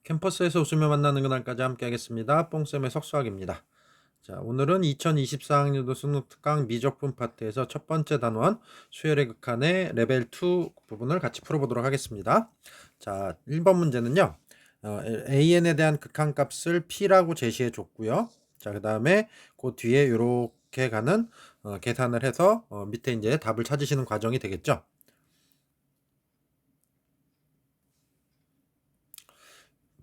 캠퍼스에서 웃으며 만나는 그날까지 함께 하겠습니다. 뽕쌤의 석수학입니다. 자, 오늘은 2024학년도 수능 특강 미적분 파트에서 첫 번째 단원 수열의 극한의 레벨 2 부분을 같이 풀어보도록 하겠습니다. 자, 1번 문제는요. AN에 대한 극한값을 P라고 제시해 줬고요. 자, 그 다음에 그 뒤에 이렇게 가는 계산을 해서 밑에 이제 답을 찾으시는 과정이 되겠죠.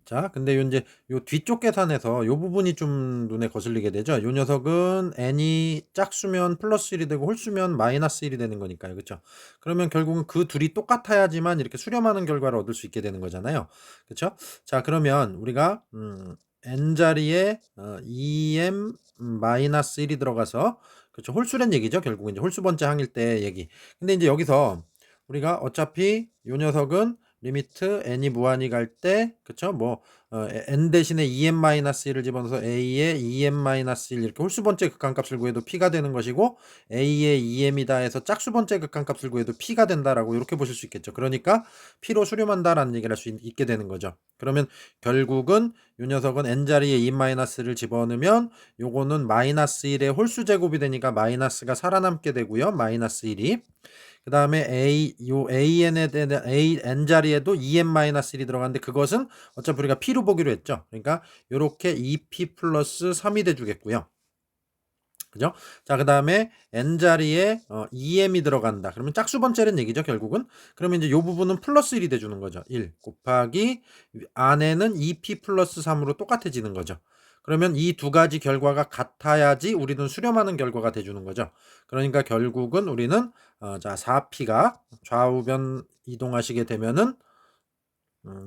자, 근데 이제 요 뒤쪽 계산에서 요 부분이 좀 눈에 거슬리게 되죠. 요 녀석은 n이 짝수면 플러스 1이 되고 홀수면 마이너스 1이 되는 거니까요. 그렇죠? 그러면 결국은 그 둘이 똑같아야지만 이렇게 수렴하는 결과를 얻을 수 있게 되는 거잖아요. 그렇죠? 자, 그러면 우리가 n자리에 2m 마이너스 1이 들어가서 그렇죠? 홀수란 얘기죠. 결국은 이제 홀수 번째 항일 때 얘기. 근데 이제 여기서 우리가 어차피 요 녀석은 리미트 n이 무한히 갈 때 그쵸 뭐 n 대신에 2n-1을 집어넣어서 a의 2n-1 이렇게 홀수 번째 극한값을 구해도 p가 되는 것이고 a의 2m이다 해서 짝수 번째 극한값을 구해도 p가 된다라고 이렇게 보실 수 있겠죠. 그러니까 p로 수렴한다라는 얘기를 할 수 있게 되는 거죠. 그러면 결국은 이 녀석은 n자리에 2-를 집어넣으면 요거는 마이너스 1의 홀수 제곱이 되니까 마이너스가 살아남게 되고요. 마이너스 1이 그 다음에 AN에 대한 AN 자리에도 2n-1이 들어가는데 그것은 어차피 우리가 P로 보기로 했죠. 그러니까 이렇게 2P 플러스 3이 돼주겠고요. 그죠? 자, 그 다음에 n 자리에 2m이 들어간다. 그러면 짝수 번째는 얘기죠, 결국은. 그러면 이제 요 부분은 플러스 1이 돼주는 거죠. 1 곱하기 안에는 2p 플러스 3으로 똑같아지는 거죠. 그러면 이 두 가지 결과가 같아야지 우리는 수렴하는 결과가 돼주는 거죠. 그러니까 결국은 우리는 자 4p가 좌우변 이동하시게 되면은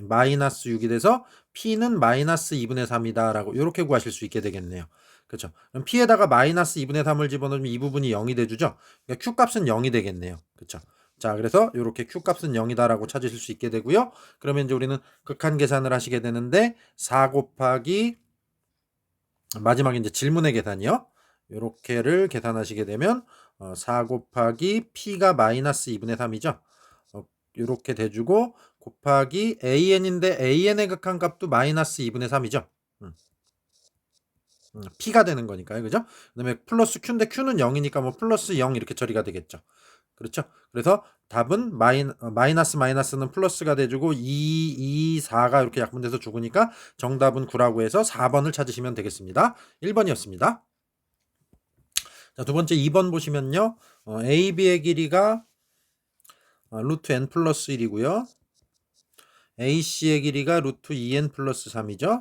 마이너스 6이 돼서 p는 마이너스 2분의 3이다 라고 이렇게 구하실 수 있게 되겠네요. 그렇죠. 그럼 p에다가 마이너스 2분의 3을 집어넣으면 이 부분이 0이 돼주죠. 그러니까 q값은 0이 되겠네요. 그렇죠. 자, 그래서 이렇게 q값은 0이다 라고 찾으실 수 있게 되고요. 그러면 이제 우리는 극한 계산을 하시게 되는데 4 곱하기 마지막에 이제 질문의 계산이요. 이렇게를 계산하시게 되면 4 곱하기 p가 마이너스 2분의 3이죠. 이렇게 돼주고 곱하기 an인데 an의 극한값도 마이너스 2분의 3이죠. p가 되는 거니까요. 그죠? 그 다음에 플러스 q인데 q는 0이니까 뭐 플러스 0 이렇게 처리가 되겠죠. 그렇죠? 그래서 답은 마이너스 마이너스는 플러스가 돼주고 2, 2, 4가 이렇게 약분돼서 죽으니까 정답은 9라고 해서 4번을 찾으시면 되겠습니다. 1번이었습니다. 자, 두 번째 2번 보시면요. AB의 길이가 루트 n 플러스 1이고요. AC의 길이가 루트 2n 플러스 3이죠.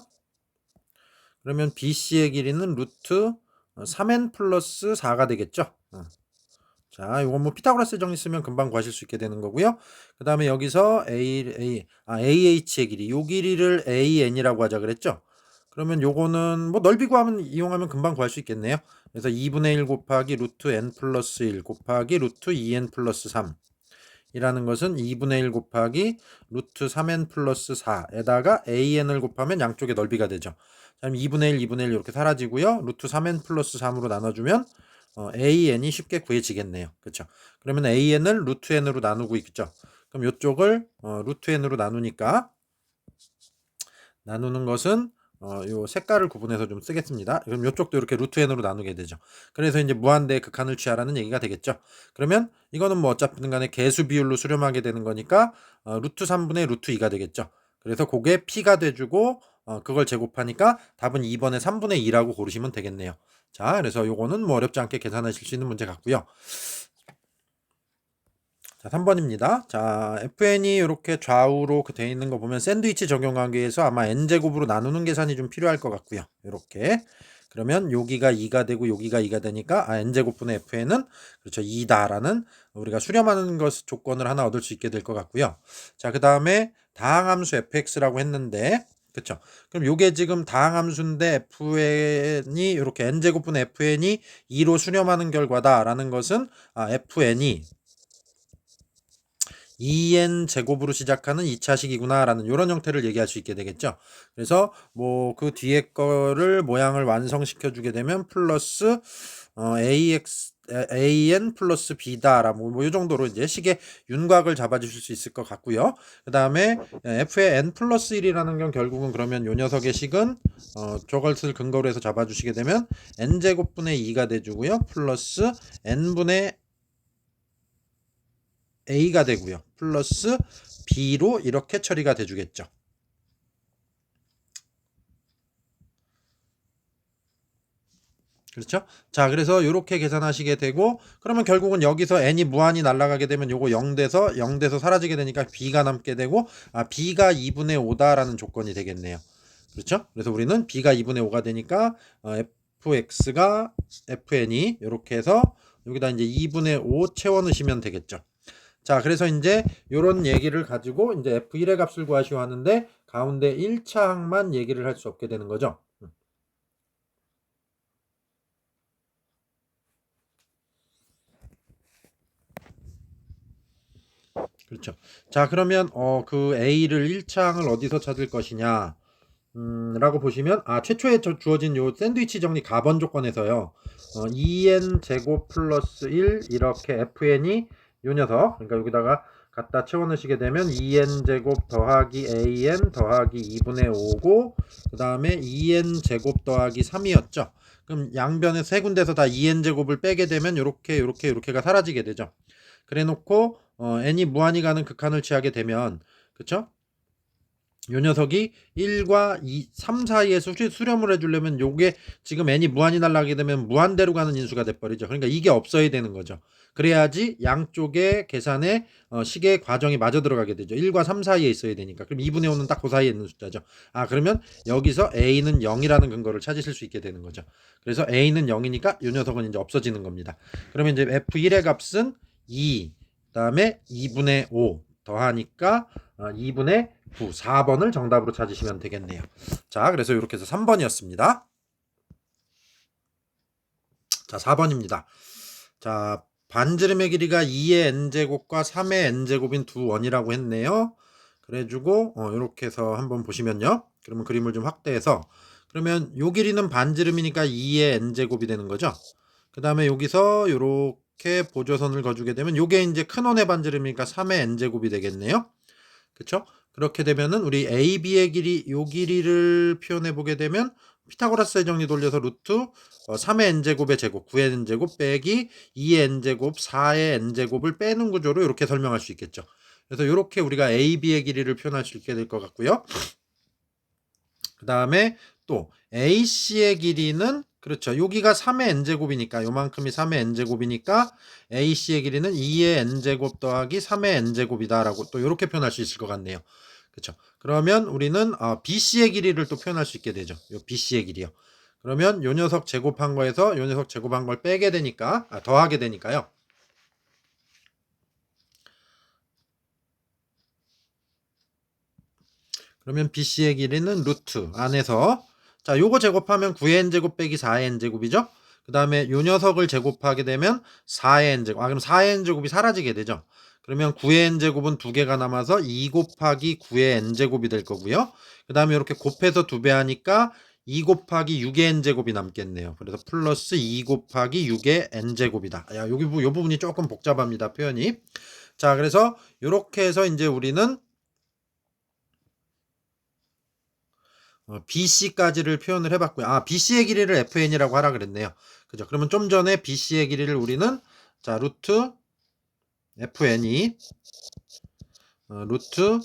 그러면 BC의 길이는 루트 3n 플러스 4가 되겠죠. 자, 이건 뭐 피타고라스 정리 쓰면 금방 구하실 수 있게 되는 거고요. 그 다음에 여기서 AH의 길이, 요 길이를 AN이라고 하자 그랬죠. 그러면 요거는 뭐 넓이 구하면 이용하면 금방 구할 수 있겠네요. 그래서 2분의 1 곱하기 루트 n 플러스 1 곱하기 루트 2n 플러스 3 이라는 것은 2분의 1 곱하기 루트 3n 플러스 4에다가 an을 곱하면 양쪽의 넓이가 되죠. 그럼 2분의 1, 2분의 1 이렇게 사라지고요. 루트 3n 플러스 3으로 나눠주면 an이 쉽게 구해지겠네요. 그렇죠? 그러면 an을 루트 n으로 나누고 있죠. 그럼 이쪽을 루트 n으로 나누니까 나누는 것은 요 색깔을 구분해서 좀 쓰겠습니다. 그럼 이쪽도 이렇게 루트 n으로 나누게 되죠. 그래서 이제 무한대의 극한을 취하라는 얘기가 되겠죠. 그러면 이거는 뭐 어차피든 간에 개수 비율로 수렴하게 되는 거니까 루트 3분의 루트 2가 되겠죠. 그래서 그게 p가 돼주고 그걸 제곱하니까 답은 2번에 3분의 2라고 고르시면 되겠네요. 자, 그래서 요거는 뭐 어렵지 않게 계산하실 수 있는 문제 같고요. 자, 3번입니다. 자, fn이 이렇게 좌우로 되어 있는 거 보면 샌드위치 적용하기 위해서 아마 n제곱으로 나누는 계산이 좀 필요할 것 같고요. 이렇게. 그러면 여기가 2가 되고 여기가 2가 되니까 n제곱분의 fn은 그렇죠. 2다라는 우리가 수렴하는 것 조건을 하나 얻을 수 있게 될 것 같고요. 자, 그 다음에 다항함수 fx라고 했는데 그렇죠. 그럼 요게 지금 다항함수인데 fn이 이렇게 n제곱분의 fn이 2로 수렴하는 결과다라는 것은 fn이 2n 제곱으로 시작하는 2차식이구나 라는 이런 형태를 얘기할 수 있게 되겠죠. 그래서 뭐 그 뒤에 거를 모양을 완성시켜 주게 되면 플러스 ax an 플러스 b다 뭐 요 정도로 이제 식의 윤곽을 잡아주실 수 있을 것 같고요. 그 다음에 f의 n 플러스 1이라는 건 결국은 그러면 요 녀석의 식은 저것을 근거로 해서 잡아주시게 되면 n제곱분의 2가 돼주고요. 플러스 n분의 a가 되고요. 플러스 b로 이렇게 처리가 돼주겠죠. 그렇죠? 자, 그래서 이렇게 계산하시게 되고 그러면 결국은 여기서 n이 무한히 날아가게 되면 요거 0돼서 사라지게 되니까 b가 남게 되고 b가 2분의 5다라는 조건이 되겠네요. 그렇죠? 그래서 우리는 b가 2분의 5가 되니까 fx가 fn이 이렇게 해서 여기다 이제 2분의 5 채워 넣으시면 되겠죠. 자, 그래서 이제 요런 얘기를 가지고 이제 f1의 값을 구하시오 하는데 가운데 1차 항만 얘기를 할 수 없게 되는 거죠. 그렇죠. 자, 그러면 그 A를 1차항을 어디서 찾을 것이냐? 라고 보시면 최초에 주어진 요 샌드위치 정리 가번 조건에서요. 2n 제곱 플러스 1 이렇게 fn이 요 녀석 그러니까 여기다가 갖다 채워 넣으시게 되면 2n 제곱 더하기 an 더하기 2분의 5고 그 다음에 2n 제곱 더하기 3이었죠. 그럼 양변에 세 군데서 다 2n 제곱을 빼게 되면 요렇게가 사라지게 되죠. 그래 놓고 n이 무한히 가는 극한을 취하게 되면 그쵸? 요 녀석이 1과 2, 3 사이에 수렴을 해주려면 요게 지금 n이 무한히 날아가게 되면 무한대로 가는 인수가 돼버리죠. 그러니까 이게 없어야 되는 거죠. 그래야지 양쪽의 계산에 식의 과정이 마저 들어가게 되죠. 1과 3 사이에 있어야 되니까. 그럼 2분의 5는 딱 그 사이에 있는 숫자죠. 그러면 여기서 a는 0이라는 근거를 찾으실 수 있게 되는 거죠. 그래서 a는 0이니까 요 녀석은 이제 없어지는 겁니다. 그러면 이제 f1의 값은 2, 그 다음에 2분의 5 더하니까 2분의 9, 4번을 정답으로 찾으시면 되겠네요. 자, 그래서 이렇게 해서 3번이었습니다. 자, 4번입니다. 자, 반지름의 길이가 2의 n제곱과 3의 n제곱인 두 원이라고 했네요. 그래가지고 이렇게 해서 한번 보시면요. 그러면 그림을 좀 확대해서 그러면 요 길이는 반지름이니까 2의 n제곱이 되는 거죠. 그 다음에 여기서 이렇게 보조선을 그어주게 되면 요게 이제 큰 원의 반지름이니까 3의 n제곱이 되겠네요. 그쵸? 그렇게 되면은 우리 AB의 길이 요 길이를 표현해 보게 되면 피타고라스의 정리 돌려서 루트 3의 n제곱의 제곱 9의 n제곱 빼기 2의 n제곱 4의 n제곱을 빼는 구조로 이렇게 설명할 수 있겠죠. 그래서 이렇게 우리가 AB의 길이를 표현할 수 있게 될 것 같고요. 그 다음에 또 AC의 길이는 그렇죠. 여기가 3의 n제곱이니까 요만큼이 3의 n제곱이니까 AC의 길이는 2의 n제곱 더하기 3의 n제곱이다라고 또 이렇게 표현할 수 있을 것 같네요. 그렇죠. 그러면 우리는 BC의 길이를 또 표현할 수 있게 되죠. 요 BC의 길이요. 그러면 요 녀석 제곱한 거에서 요 녀석 제곱한 걸 빼게 되니까 더하게 되니까요. 그러면 BC의 길이는 루트 안에서 자 요거 제곱하면 9의 n제곱 빼기 4의 n제곱이죠. 그 다음에 요 녀석을 제곱하게 되면 4의 n제곱 그럼 4의 n제곱이 사라지게 되죠. 그러면 9의 n제곱은 두 개가 남아서 2 곱하기 9의 n제곱이 될 거고요. 그 다음에 이렇게 곱해서 2배 하니까 2 곱하기 6의 n제곱이 남겠네요. 그래서 플러스 2 곱하기 6의 n제곱이다. 여기 요 부분이 조금 복잡합니다. 표현이. 자 그래서 이렇게 해서 이제 우리는 BC까지를 표현을 해봤고요. BC의 길이를 FN이라고 하라 그랬네요. 그죠? 그러면 좀 전에 BC의 길이를 우리는 자 루트 FN이 루트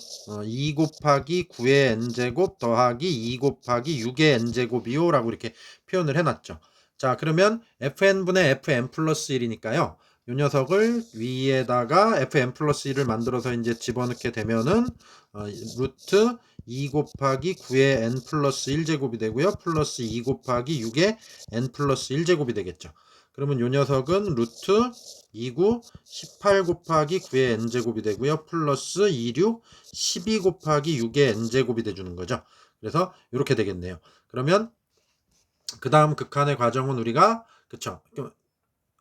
2 곱하기 9의 n제곱 더하기 2 곱하기 6의 n제곱이요 라고 이렇게 표현을 해놨죠. 자 그러면 fn분의 fn 플러스 1이니까요. 이 녀석을 위에다가 fn 플러스 1을 만들어서 이제 집어넣게 되면은 루트 2 곱하기 9의 n 플러스 1제곱이 되고요. 플러스 2 곱하기 6의 n 플러스 1제곱이 되겠죠. 그러면 이 녀석은 루트 29 18 곱하기 9의 n제곱이 되고요. 플러스 26 12 곱하기 6의 n제곱이 돼주는 거죠. 그래서 이렇게 되겠네요. 그러면 그 다음 극한의 과정은 우리가 그쵸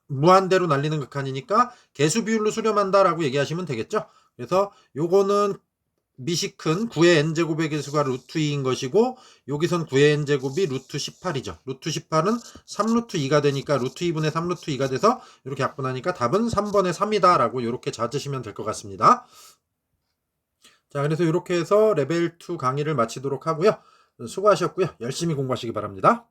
무한대로 날리는 극한이니까 개수 비율로 수렴한다라고 얘기하시면 되겠죠. 그래서 요거는 밑이 큰 9의 n제곱의 개수가 루트 2인 것이고 여기선 9의 n제곱이 루트 18이죠. 루트 18은 3루트 2가 되니까 루트 2분의 3루트 2가 돼서 이렇게 약분하니까 답은 3번의 3이다 라고 이렇게 찾으시면 될 것 같습니다. 자, 그래서 이렇게 해서 레벨 2 강의를 마치도록 하고요. 수고하셨고요. 열심히 공부하시기 바랍니다.